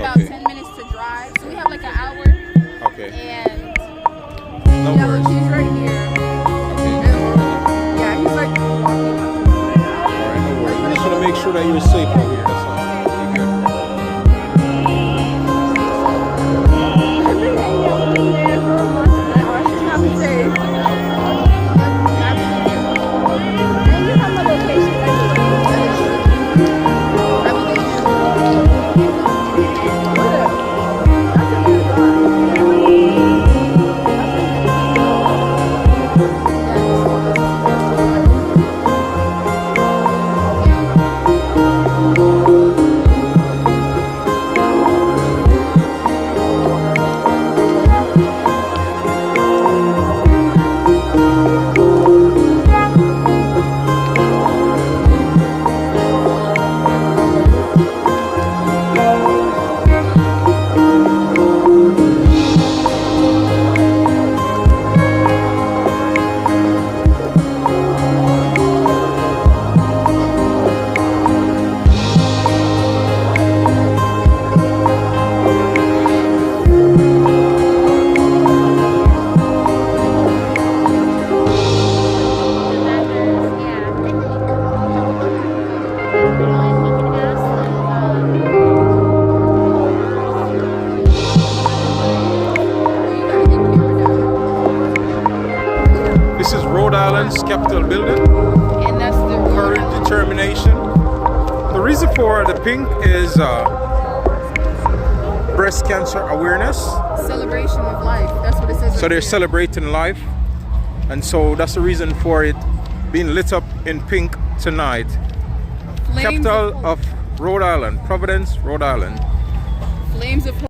about Okay. 10 minutes to drive. So we have like an hour. Okay. And No yeah, worries. he's right here. Okay. Yeah, he's like walking up. Alright, no worries. I just want to make sure that you're safe out here. That's all. You're good. This is Rhode Island's Capitol building. And that's the Courage, determination. The reason for the pink is breast cancer awareness. celebration of life. That's what it says. So they're celebrating life, and so that's the reason for it being lit up in pink tonight. Flames Capital hope. of Rhode Island, Providence, Rhode Island.